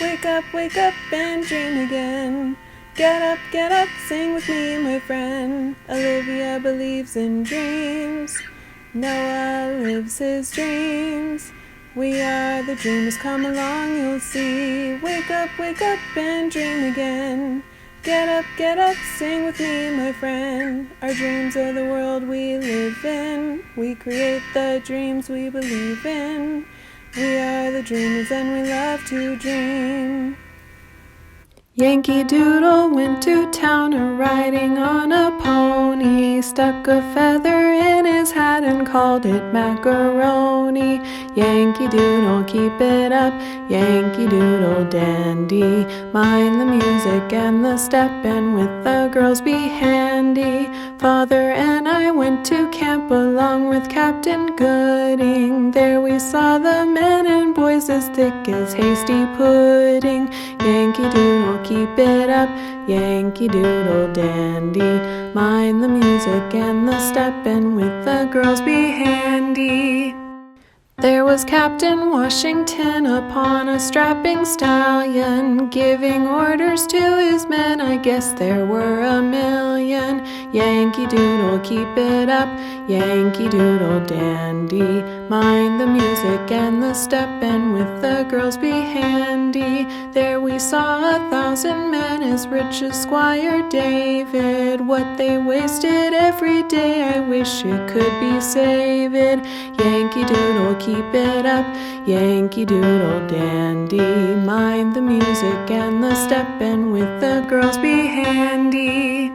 wake up and dream again. Get up, sing with me, my friend. Olivia believes in dreams. Noah lives his dreams. We are the dreamers, come along, you'll see. Wake up and dream again. Get up, sing with me, my friend. Our dreams are the world we live in. We create the dreams we believe in. We are the dreamers and we love to dream. Yankee Doodle went to town a-riding on a pony, stuck a feather in his hat and called it macaroni. Yankee Doodle, keep it up, Yankee Doodle dandy. Mind the music and the step, and with the girls be handy. Father and I went to camp along with Captain Gooding. There we saw the men and boys as thick as hasty pudding. Yankee Doodle, keep it up, Yankee Doodle dandy. Mind the music and the step, and with the girls be handy. There was Captain Washington upon a strapping stallion, giving orders to his men, I guess there were a million. Yankee Doodle, keep it up, Yankee Doodle dandy. Mind the music and the step, and with the girls be handy. There we saw 1,000 men as rich as Squire David. What they wasted every day, I wish it could be saved. Yankee Doodle, keep it up, Yankee Doodle dandy. Mind the music and the step, and with the girls be handy.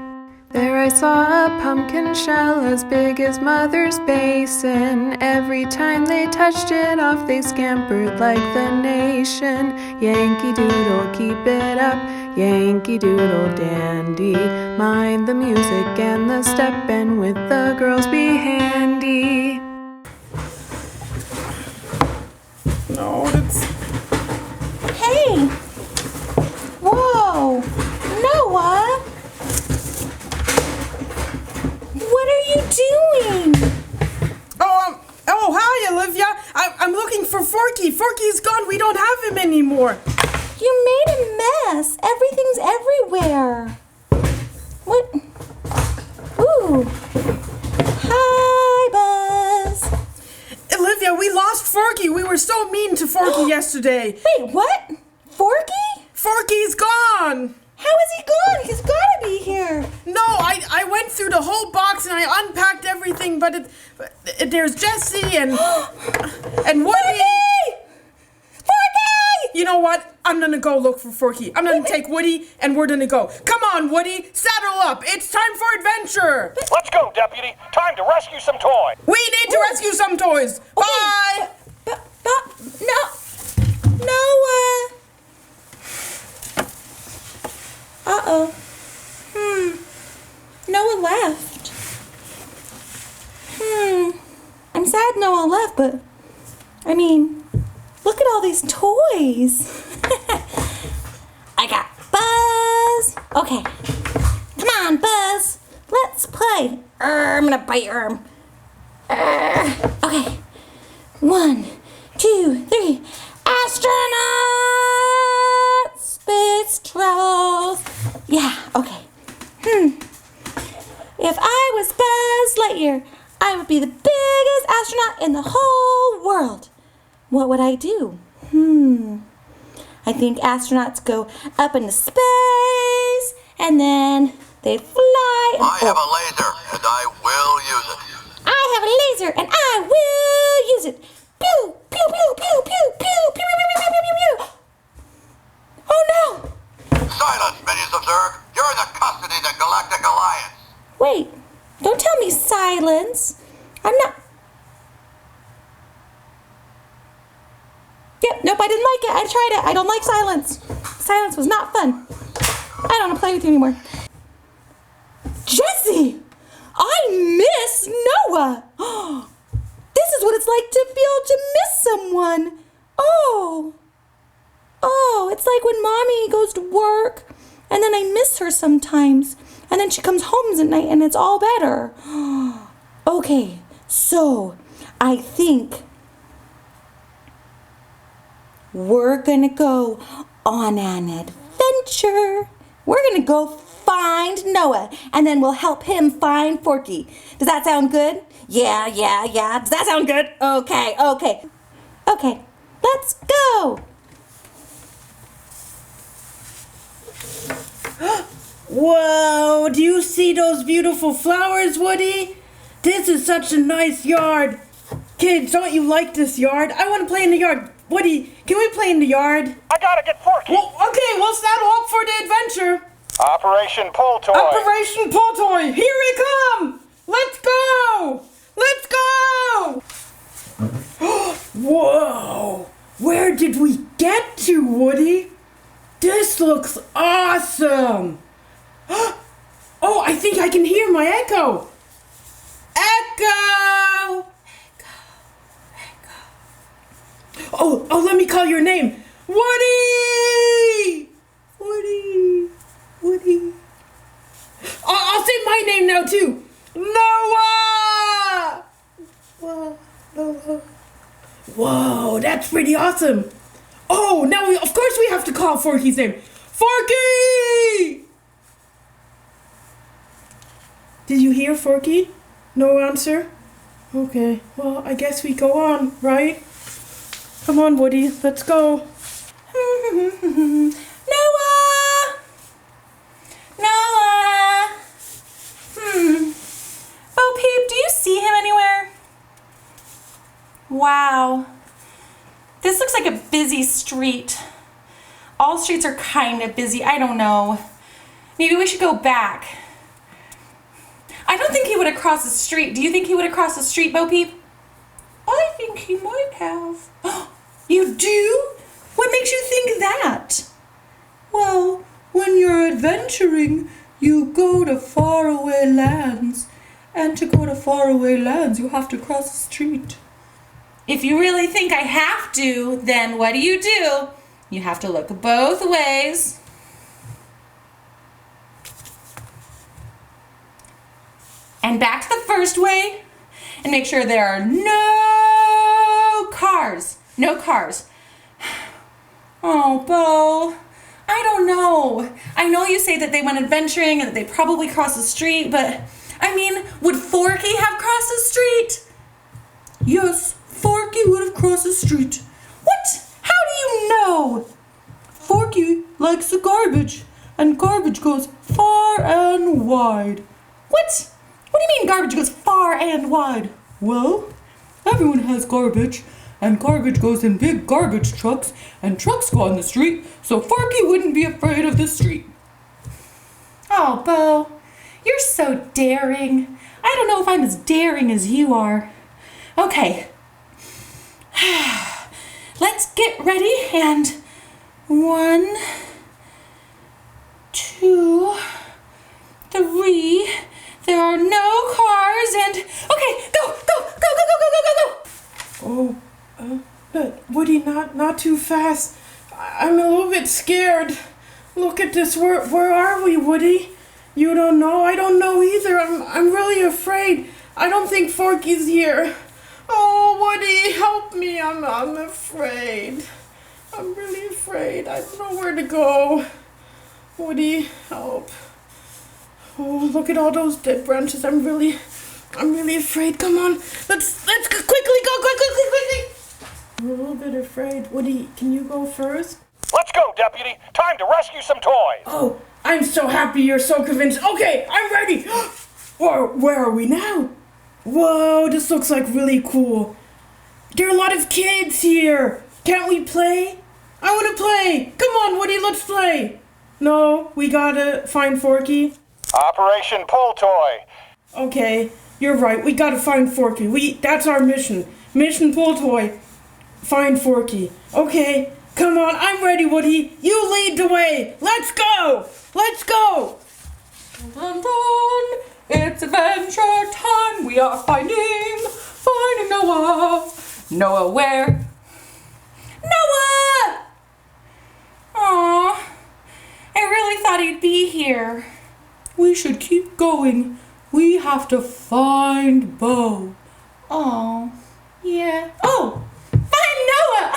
There I saw a pumpkin shell as big as Mother's basin. Every time they touched it off, they scampered like the nation. Yankee Doodle, keep it up, Yankee Doodle dandy. Mind the music and the step, and with the girls be handy. No, it's... Hey! Whoa! Noah! What are you doing? Oh, hi, Olivia. I'm looking for Forky. Forky's gone. We don't have him anymore. You made a mess. Everything's everywhere. What? Ooh. Hi, Buzz. Olivia, we lost Forky. We were so mean to Forky yesterday. Wait, what? Forky? Forky's gone. How is he gone? He's gotta be here. No, I went through the whole box and I unpacked everything, but there's Jessie and Woody. Forky! You know what? I'm gonna go look for Forky. I'm gonna take Woody and we're gonna go. Come on, Woody, saddle up. It's time for adventure. Let's go, deputy. Time to rescue some toys. We need to rescue some toys. Bye. No. Noah. Uh-oh. Noah left. I'm sad Noah left, but I mean, look at all these toys. I got Buzz. Okay. Come on, Buzz. Let's play. I'm gonna bite your arm. Okay. 1, 2, 3. Astronauts! Space trolls. Yeah, okay. If I was Buzz Lightyear, I would be the biggest astronaut in the whole world. What would I do? I think astronauts go up into space, and then they fly. I have a laser, and I will use it. I have a laser, and I will use it. Pew, pew, pew, pew, pew, pew, pew, pew, pew, pew, pew, pew. Oh no! Silence, minions of Zerg. You're in the custody of the Galactic Alliance. Wait, don't tell me silence. I'm not... Yep, nope, I didn't like it. I tried it. I don't like silence. Silence was not fun. I don't want to play with you anymore. Jessie! I miss Noah! This is what it's like to miss someone. Oh, it's like when Mommy goes to work and then I miss her sometimes. And then she comes home at night and it's all better. Okay, so I think we're gonna go on an adventure. We're gonna go find Noah, and then we'll help him find Forky. Does that sound good? Yeah. Does that sound good? Okay. Okay, let's go. Whoa, do you see those beautiful flowers, Woody? This is such a nice yard. Kids, don't you like this yard? I want to play in the yard. Woody, can we play in the yard? I gotta get Forky. Well, okay, we'll saddle up for the adventure. Operation Pull Toy. Operation Pull Toy, here we come! Let's go! Let's go! Whoa! Where did we get to, Woody? This looks awesome! Oh, I think I can hear my echo! Echo! Oh, let me call your name. Woody! Woody. I'll say my name now too. Noah! Noah. Whoa, that's pretty awesome. Oh, now of course we have to call Forky's name. Forky! Did you hear Forky? No answer? Okay, well, I guess we go on, right? Come on, Woody, let's go. Noah! Bo Peep, do you see him anywhere? Wow. This looks like a busy street. All streets are kind of busy. I don't know. Maybe we should go back. I don't think he would have crossed the street. Do you think he would have crossed the street, Bo Peep? I think he might have. You do? What makes you think that? Well, when you're adventuring, you go to faraway lands. And to go to faraway lands, you have to cross the street. If you really think I have to, then what do? You have to look both ways. And back to the first way. And make sure there are no cars. No cars. Oh, Bo, I don't know. I know you say that they went adventuring and that they probably crossed the street, but I mean, would Forky have crossed the street? Yes, Forky would have crossed the street. What? How do you know? Forky likes the garbage, and garbage goes far and wide. What? What do you mean garbage goes far and wide? Well, everyone has garbage, and garbage goes in big garbage trucks, and trucks go on the street, so Forky wouldn't be afraid of the street. Oh, Bo, you're so daring. I don't know if I'm as daring as you are. Okay. Let's get ready, and 1, 2, 3. There are no cars, and okay, go. Oh, but Woody, not too fast. I'm a little bit scared. Look at this. Where are we, Woody? You don't know? I don't know either. I'm really afraid. I don't think Forky's here. Oh, Woody, help me. I'm afraid. I'm really afraid. I don't know where to go. Woody, help. Oh, look at all those dead branches. I'm really afraid. Come on. Let's go quickly. I'm a little bit afraid. Woody, can you go first? Let's go, Deputy. Time to rescue some toys. Oh, I'm so happy you're so convinced. Okay, I'm ready. Where are we now? Whoa, this looks like really cool. There are a lot of kids here. Can't we play? I want to play. Come on, Woody, let's play. No, we gotta find Forky. Operation Pull Toy. Okay, you're right. We gotta find Forky. That's our mission. Mission Pull Toy. Find Forky. Okay, come on. I'm ready, Woody. You lead the way. Let's go. Let's go. Dun, dun. It's adventure time. We are finding Noah. Noah where? Noah! Aw, I really thought he'd be here. We should keep going. We have to find Bo. Oh, yeah. Oh, find Noah!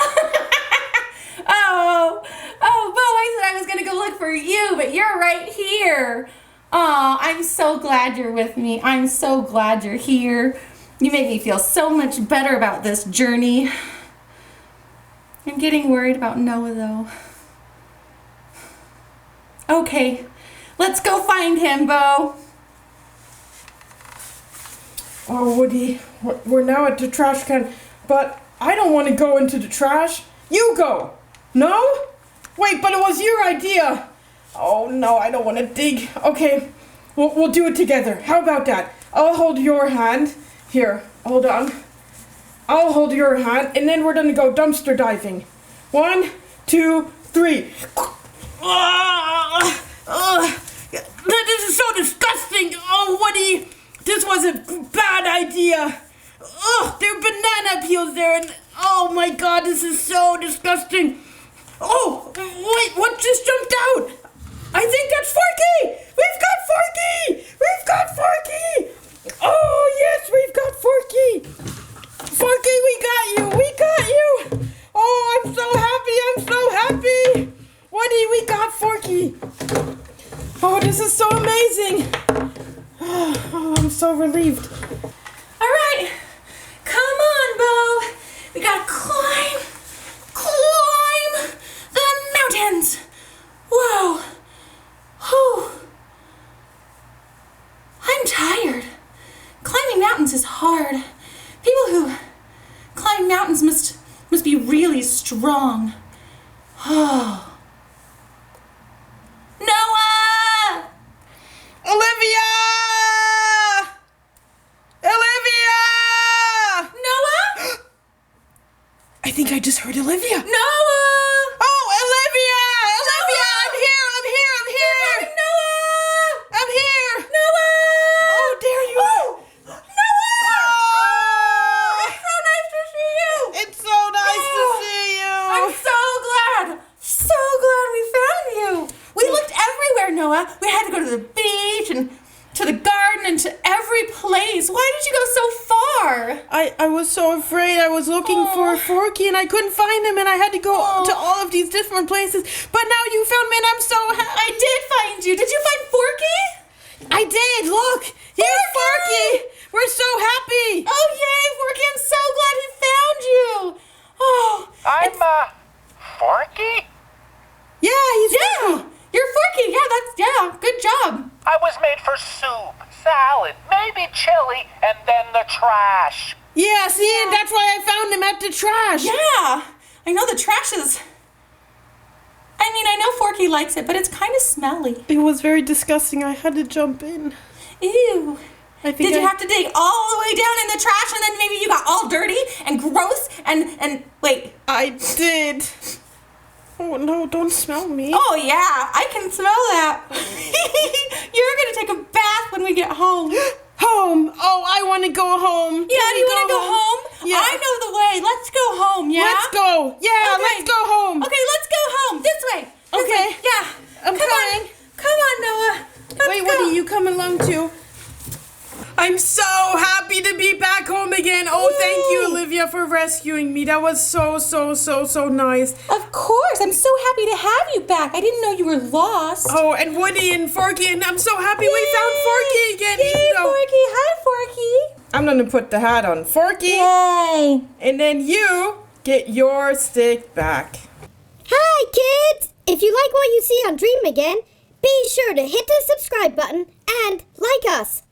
oh, Bo, for you, but you're right here. Oh, I'm so glad you're with me. I'm so glad you're here. You make me feel so much better about this journey. I'm getting worried about Noah, though. Okay, let's go find him, Bo. Oh, Woody, we're now at the trash can, but I don't want to go into the trash. You go. No? Wait, but it was your idea. Oh, no, I don't want to dig. Okay, we'll do it together. How about that? I'll hold your hand. Here, hold on. I'll hold your hand, and then we're going to go dumpster diving. 1, 2, 3. This is so disgusting. Oh, Woody, this was a bad idea. Oh, there are banana peels there, and oh my God, this is so disgusting. Oh, wait, what just jumped out? I think that's Forky. We've got Forky. We've got Forky. Oh yes, we've got Forky. Forky, we got you. We got you. Oh, I'm so happy. I'm so happy. Woody, we got Forky. Oh, this is so amazing. Oh, I'm so relieved. All right, come on, Bo. We gotta climb the mountains. Whoa. Whew. I'm tired. Climbing mountains is hard. People who climb mountains must be really strong. Oh. Noah! Olivia! Olivia! Noah? I think I just heard Olivia. Noah! Oh, Olivia! Olivia, I'm here! I'm here! I'm here! Noah! I'm here! Noah! Oh, there you are! Noah! Oh, It's so nice to see you! it's so nice to see you! I'm so glad we found you. We looked everywhere, Noah. We had to go to the beach and to the garden and to every place. Why did you go so far? I was so afraid. I was looking for Forky and I couldn't find him and I had to go to all of these different places. But now you found me and I'm so happy. I did find you. Did you find Forky? I did. Look. Here's Forky. We're so happy. Oh, yay, Forky. I'm so glad we found you. Oh, I'm, Forky? Yeah, he's yeah. You're Forky. Yeah, good job. I was made for soup, salad, maybe chili, and then the trash. Yeah, see, and that's why I found him at the trash. Yeah, I know the trash is... I know Forky likes it, but it's kind of smelly. It was very disgusting. I had to jump in. Ew. I think Did you have to dig all the way down in the trash and then maybe you got all dirty and gross and wait. I did. Oh no, don't smell me. Oh yeah, I can smell that. You're gonna take a bath when we get home. Home. Oh, I want to go home. Yeah, do you want to go home? Yeah. I know the way. Let's go home, yeah? Let's go. Yeah, Okay. let's go home. Okay, let's go home. This way. This Okay. way. Yeah. I'm Come coming. on. Come on, Noah. Let's Wait, go. Woody, you come along too. I'm so happy to be back home again. Oh, thank you, Yay. Olivia, for rescuing me. That was so nice. Of course. I'm so happy to have you back. I didn't know you were lost. Oh, and Woody and Forky, and I'm so happy we found Forky again. Yay, even though- Forky. Hi, Forky. I'm gonna put the hat on Forky, Yay. and then you get your stick back. Hi, kids! If you like what you see on Dream Again, be sure to hit the subscribe button and like us.